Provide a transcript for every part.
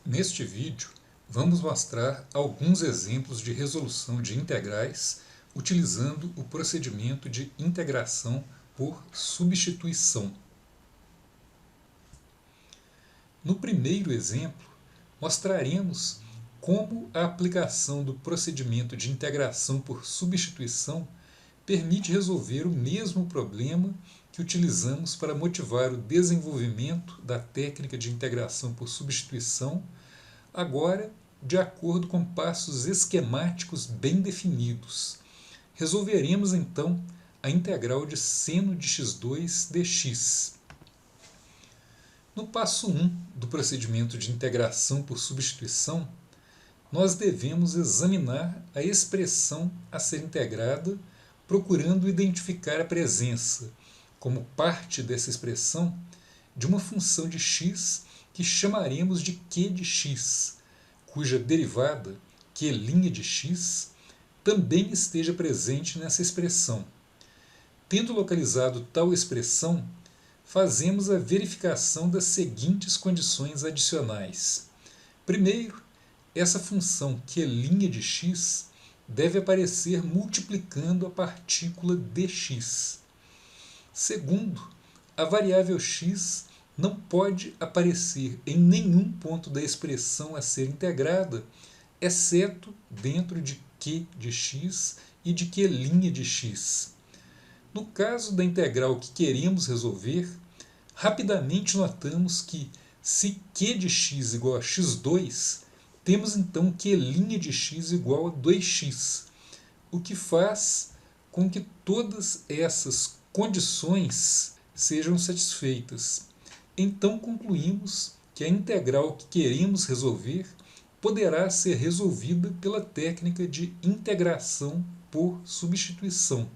Neste vídeo, vamos mostrar alguns exemplos de resolução de integrais utilizando o procedimento de integração por substituição. No primeiro exemplo, mostraremos como a aplicação do procedimento de integração por substituição permite resolver o mesmo problema que utilizamos para motivar o desenvolvimento da técnica de integração por substituição, agora de acordo com passos esquemáticos bem definidos. Resolveremos então a integral de seno de x2 dx. No passo 1 do procedimento de integração por substituição, nós devemos examinar a expressão a ser integrada, procurando identificar a presença, como parte dessa expressão, de uma função de x que chamaremos de q de x, cuja derivada, q' de x, também esteja presente nessa expressão. Tendo localizado tal expressão, fazemos a verificação das seguintes condições adicionais. Primeiro, essa função q' de x deve aparecer multiplicando a partícula dx. Segundo, a variável x não pode aparecer em nenhum ponto da expressão a ser integrada, exceto dentro de q de x e de q' de x. No caso da integral que queremos resolver, rapidamente notamos que, se q de x igual a x2, temos então q' de x igual a 2x, o que faz com que todas essas condições sejam satisfeitas. Então concluímos que a integral que queremos resolver poderá ser resolvida pela técnica de integração por substituição.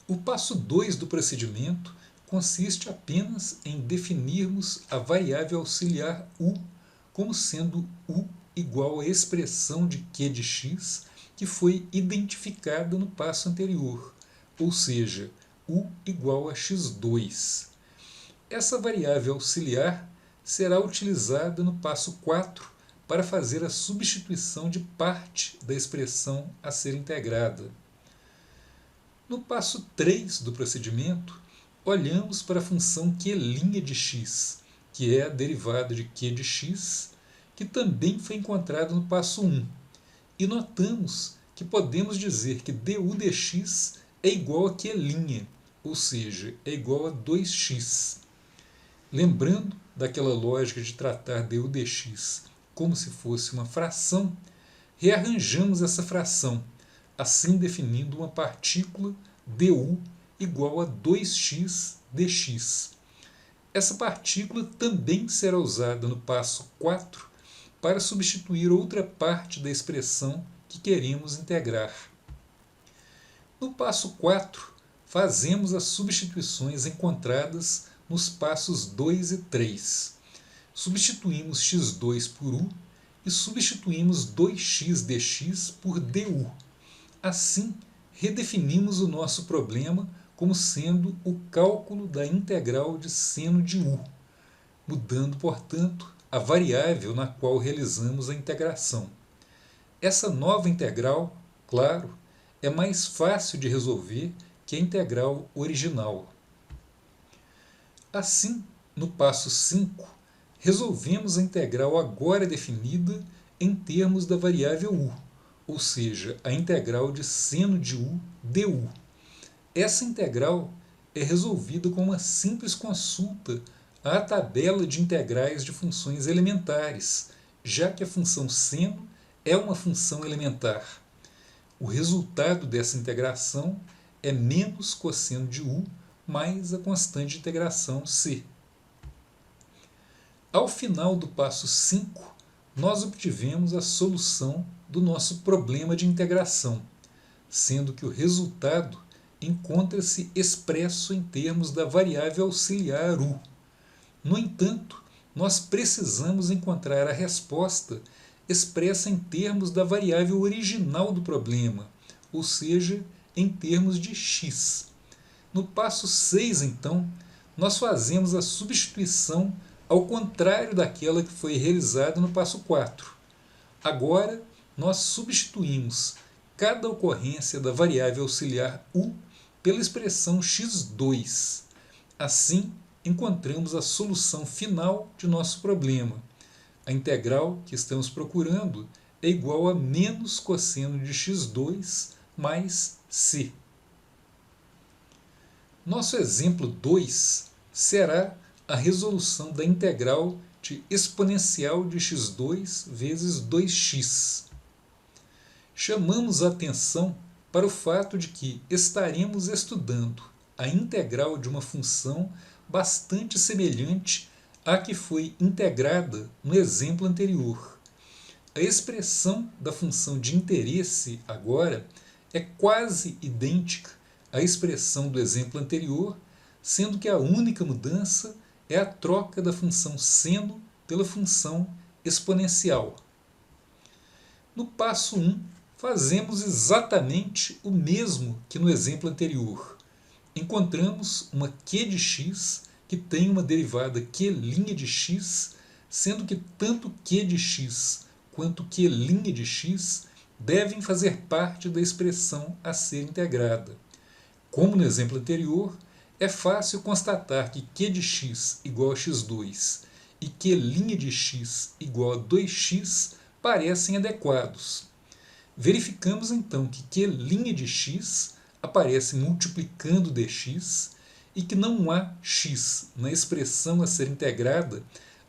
O passo 2 do procedimento consiste apenas em definirmos a variável auxiliar u como sendo u igual à expressão de q de x que foi identificada no passo anterior, ou seja, u igual a x2. Essa variável auxiliar será utilizada no passo 4 para fazer a substituição de parte da expressão a ser integrada. No passo 3 do procedimento, olhamos para a função q' de x, que é a derivada de q de x, que também foi encontrada no passo 1, e notamos que podemos dizer que du dx é igual a q', ou seja, é igual a 2x. Lembrando daquela lógica de tratar du dx como se fosse uma fração, rearranjamos essa fração, assim definindo uma partícula du igual a 2x dx. Essa partícula também será usada no passo 4 para substituir outra parte da expressão que queremos integrar. No passo 4, fazemos as substituições encontradas nos passos 2 e 3. Substituímos x2 por u e substituímos 2x dx por du. Assim, redefinimos o nosso problema como sendo o cálculo da integral de seno de u, mudando, portanto, a variável na qual realizamos a integração. Essa nova integral, claro, é mais fácil de resolver que a integral original. Assim, no passo 5, resolvemos a integral agora definida em termos da variável u, ou seja, a integral de seno de u du. Essa integral é resolvida com uma simples consulta à tabela de integrais de funções elementares, já que a função seno é uma função elementar. O resultado dessa integração é menos cosseno de u mais a constante de integração c. Ao final do passo 5, nós obtivemos a solução do nosso problema de integração, sendo que o resultado encontra-se expresso em termos da variável auxiliar u. No entanto, nós precisamos encontrar a resposta expressa em termos da variável original do problema, ou seja, em termos de x. No passo 6, então, nós fazemos a substituição ao contrário daquela que foi realizada no passo 4. Agora, nós substituímos cada ocorrência da variável auxiliar u pela expressão x2. Assim, encontramos a solução final de nosso problema. A integral que estamos procurando é igual a menos cosseno de x2 mais c. Nosso exemplo 2 será a resolução da integral de exponencial de x2 vezes 2x. Chamamos a atenção para o fato de que estaremos estudando a integral de uma função bastante semelhante à que foi integrada no exemplo anterior. A expressão da função de interesse agora é quase idêntica à expressão do exemplo anterior, sendo que a única mudança é a troca da função seno pela função exponencial. No passo 1, fazemos exatamente o mesmo que no exemplo anterior. Encontramos uma q de x que tem uma derivada q' de x, sendo que tanto q de x quanto q' de x devem fazer parte da expressão a ser integrada. Como no exemplo anterior, é fácil constatar que q de x igual a x2 e q' de x igual a 2x parecem adequados. Verificamos então que q' de x aparece multiplicando dx e que não há x na expressão a ser integrada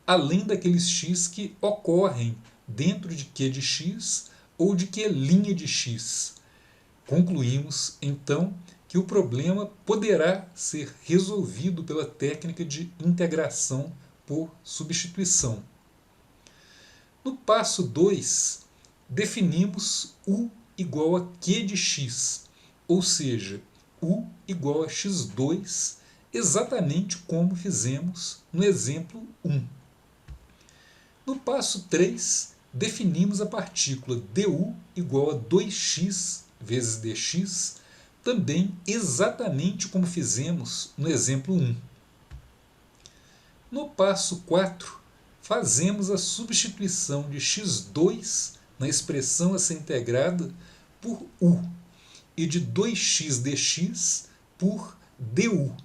além daqueles x que ocorrem dentro de q de x ou de q' de x. Concluímos, então, que o problema poderá ser resolvido pela técnica de integração por substituição. No passo 2, definimos u igual a q de x, ou seja, u igual a x2, exatamente como fizemos no exemplo 1. No passo 3, definimos a partícula du igual a 2x vezes dx, também exatamente como fizemos no exemplo 1. No passo 4, fazemos a substituição de x2 na expressão a ser integrada por u e de 2x dx por du,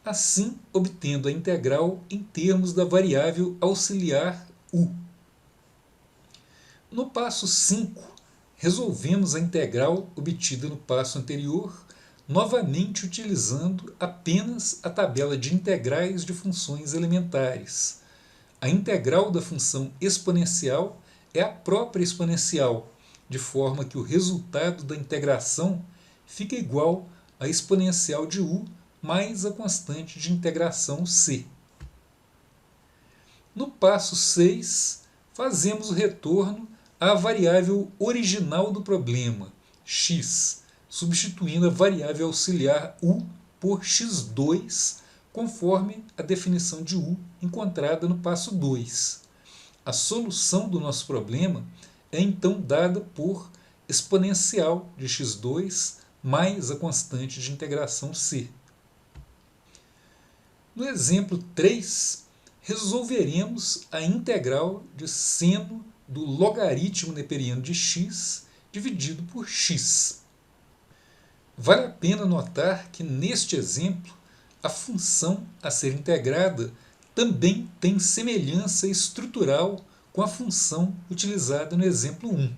assim obtendo a integral em termos da variável auxiliar u. No passo 5, resolvemos a integral obtida no passo anterior, novamente utilizando apenas a tabela de integrais de funções elementares. A integral da função exponencial é a própria exponencial, de forma que o resultado da integração fica igual à exponencial de u mais a constante de integração c. No passo 6, fazemos o retorno à variável original do problema, x, substituindo a variável auxiliar u por x2, conforme a definição de u encontrada no passo 2. A solução do nosso problema é então dada por exponencial de x2 mais a constante de integração c. No exemplo 3, resolveremos a integral de seno do logaritmo neperiano de x dividido por x. Vale a pena notar que neste exemplo a função a ser integrada também tem semelhança estrutural com a função utilizada no exemplo 1.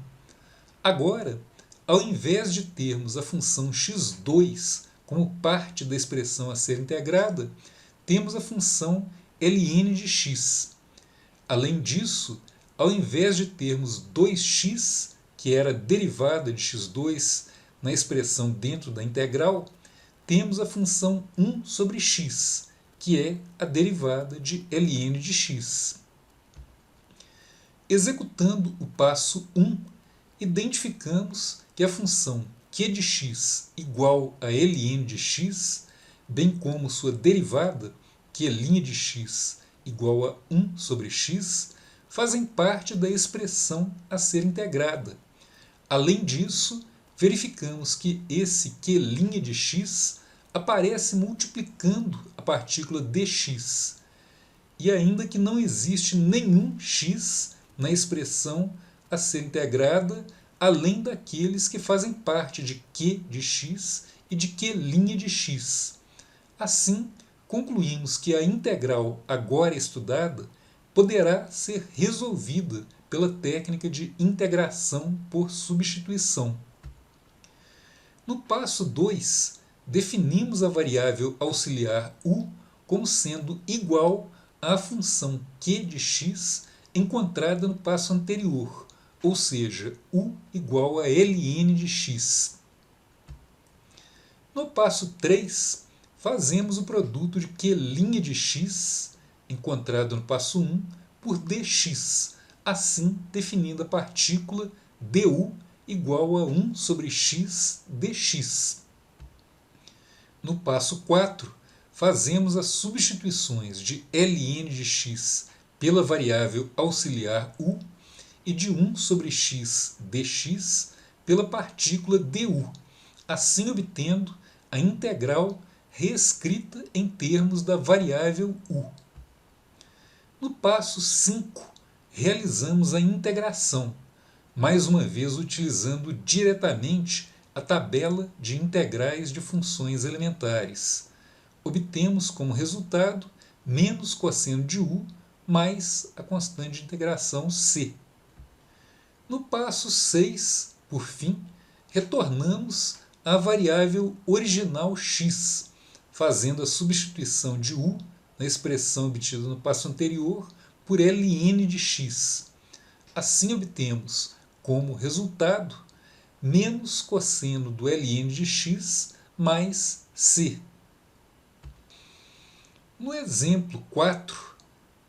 Agora, ao invés de termos a função x2 como parte da expressão a ser integrada, temos a função ln de x. Além disso, ao invés de termos 2x, que era a derivada de x2 na expressão dentro da integral, temos a função 1 sobre x, que é a derivada de ln de x. Executando o passo 1, identificamos que a função q de x igual a ln de x, bem como sua derivada, q'ln de x igual a 1 sobre x, fazem parte da expressão a ser integrada. Além disso, verificamos que esse q'ln de x aparece multiplicando a partícula dx. e ainda que não existe nenhum x na expressão a ser integrada, além daqueles que fazem parte de Q de x e de Q' de x. Assim, concluímos que a integral agora estudada poderá ser resolvida pela técnica de integração por substituição. No passo 2, definimos a variável auxiliar u como sendo igual à função q de x encontrada no passo anterior, ou seja, u igual a ln de x. No passo 3, fazemos o produto de q' de x, encontrado no passo 1, por dx, assim definindo a partícula du igual a 1 sobre x dx. No passo 4, fazemos as substituições de ln de x pela variável auxiliar u e de 1 sobre x dx pela partícula du, assim obtendo a integral reescrita em termos da variável u. No passo 5, realizamos a integração, mais uma vez utilizando diretamente a tabela de integrais de funções elementares. Obtemos como resultado menos cosseno de u mais a constante de integração c. No passo 6, por fim, retornamos à variável original x, fazendo a substituição de u na expressão obtida no passo anterior por ln de x. Assim obtemos como resultado menos cosseno do ln de x mais c. No exemplo 4,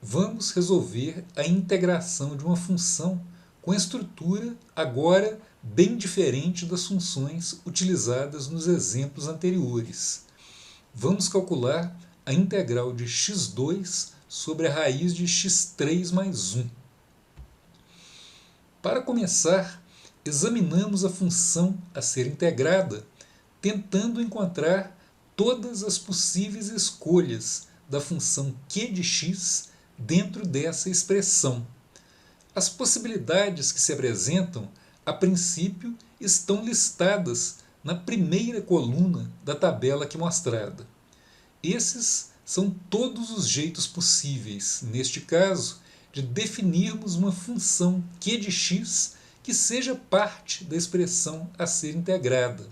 vamos resolver a integração de uma função com estrutura agora bem diferente das funções utilizadas nos exemplos anteriores. Vamos calcular a integral de x2 sobre a raiz de x3 mais 1. Para começar, examinamos a função a ser integrada, tentando encontrar todas as possíveis escolhas da função q de x dentro dessa expressão. As possibilidades que se apresentam, a princípio, estão listadas na primeira coluna da tabela aqui mostrada. Esses são todos os jeitos possíveis, neste caso, de definirmos uma função q de x que seja parte da expressão a ser integrada.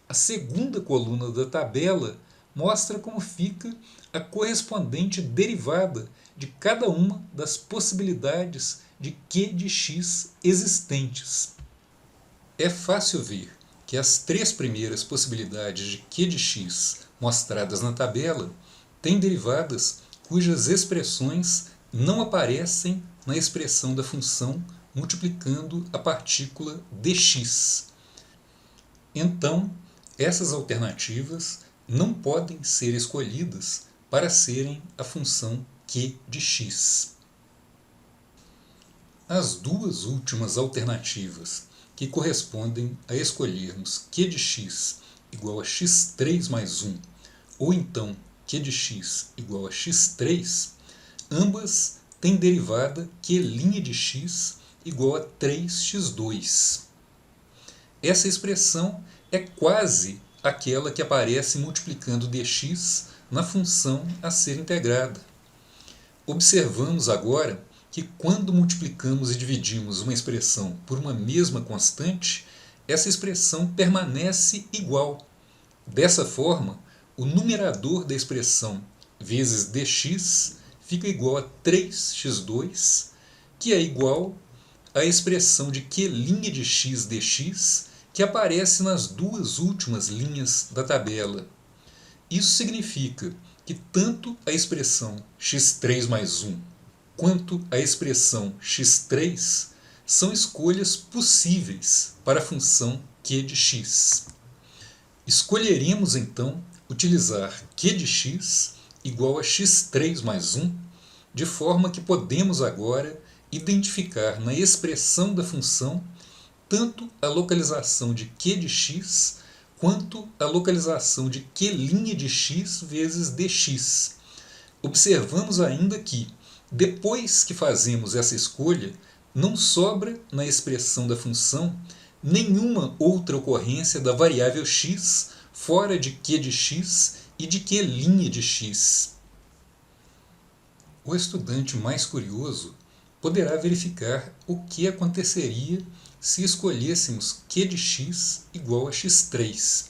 A segunda coluna da tabela mostra como fica a correspondente derivada de cada uma das possibilidades de q de x existentes. É fácil ver que as três primeiras possibilidades de q de x mostradas na tabela têm derivadas cujas expressões não aparecem na expressão da função multiplicando a partícula dx. Então, essas alternativas não podem ser escolhidas para serem a função q de x. As duas últimas alternativas, que correspondem a escolhermos q de x igual a x3 mais 1, ou então q de x igual a x3, ambas têm derivada q' de x igual a 3x2. Essa expressão é quase aquela que aparece multiplicando dx na função a ser integrada. Observamos agora que quando multiplicamos e dividimos uma expressão por uma mesma constante, essa expressão permanece igual. Dessa forma, o numerador da expressão vezes dx fica igual a 3x2, que é igual à expressão de q' de x dx, que aparece nas duas últimas linhas da tabela. Isso significa que tanto a expressão x3 mais 1 quanto a expressão x3 são escolhas possíveis para a função q de x. Escolheremos então utilizar q de x igual a x3 mais 1, de forma que podemos agora identificar na expressão da função tanto a localização de q de x quanto a localização de q' de x vezes dx. observamos ainda que, depois que fazemos essa escolha, não sobra na expressão da função nenhuma outra ocorrência da variável x fora de q de x e de q' de x. O estudante mais curioso poderá verificar o que aconteceria se escolhêssemos q de x igual a x3.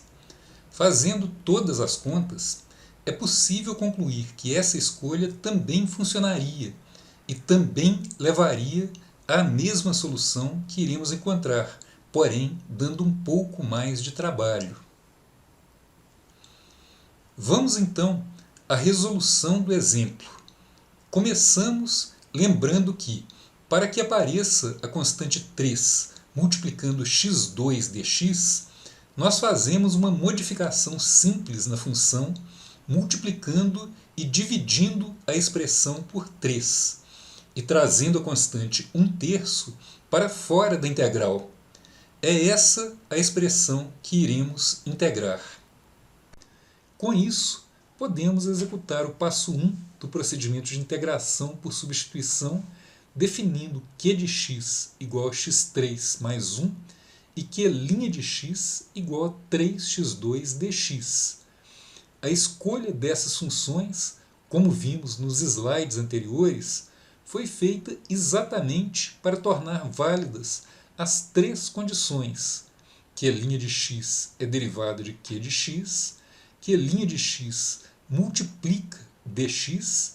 Fazendo todas as contas, é possível concluir que essa escolha também funcionaria e também levaria à mesma solução que iremos encontrar, porém dando um pouco mais de trabalho. Vamos então à resolução do exemplo. Começamos lembrando que, para que apareça a constante 3 multiplicando x2 dx, nós fazemos uma modificação simples na função, multiplicando e dividindo a expressão por 3, e trazendo a constante 1/3 para fora da integral. É essa a expressão que iremos integrar. Com isso, podemos executar o passo 1 do procedimento de integração por substituição, definindo q de x igual a x3 mais 1 e q' de x igual a 3x2 dx. A escolha dessas funções, como vimos nos slides anteriores, foi feita exatamente para tornar válidas as três condições: q' de x é derivada de q de x, q' de x multiplica dx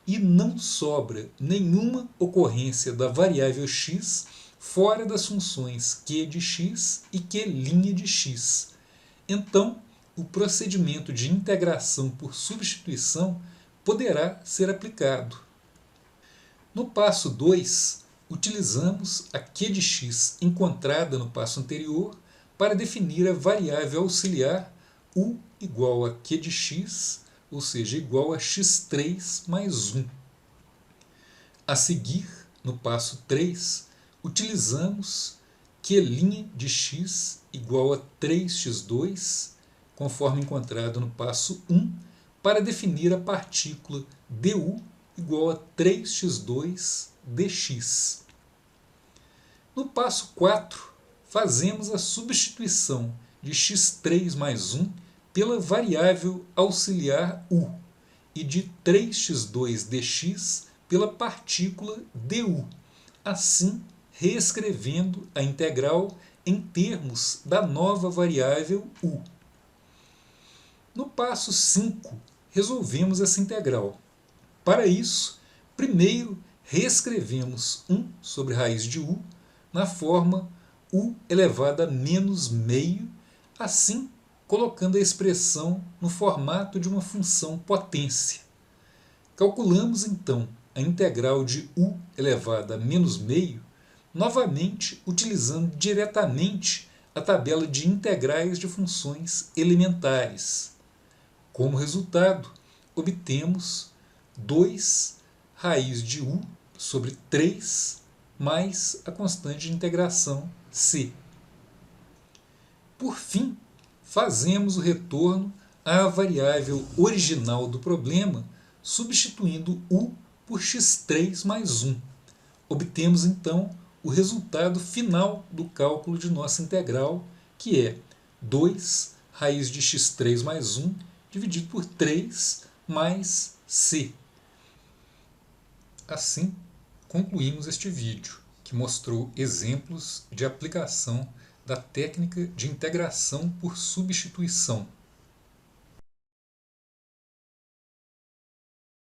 e não sobra nenhuma ocorrência da variável x fora das funções q de x e q' de x. Então, o procedimento de integração por substituição poderá ser aplicado. No passo 2, utilizamos a q de x encontrada no passo anterior para definir a variável auxiliar u igual a q de x, ou seja, igual a x3 mais 1. A seguir, no passo 3, utilizamos q' de x igual a 3x2, conforme encontrado no passo 1, para definir a partícula du igual a 3x2 dx. No passo 4, fazemos a substituição de x3 mais 1 pela variável auxiliar u e de 3x2 dx pela partícula du, assim reescrevendo a integral em termos da nova variável u. No passo 5, resolvemos essa integral. Para isso, primeiro reescrevemos 1 sobre raiz de u na forma u elevado a menos meio, assim colocando a expressão no formato de uma função potência. Calculamos então a integral de u elevado a menos meio, novamente utilizando diretamente a tabela de integrais de funções elementares. Como resultado, obtemos 2 raiz de u sobre 3 mais a constante de integração c. Por fim, fazemos o retorno à variável original do problema, substituindo u por x3 mais 1. Obtemos então o resultado final do cálculo de nossa integral, que é 2 raiz de x3 mais 1 dividido por 3 mais c. Assim, concluímos este vídeo, que mostrou exemplos de aplicação da técnica de integração por substituição.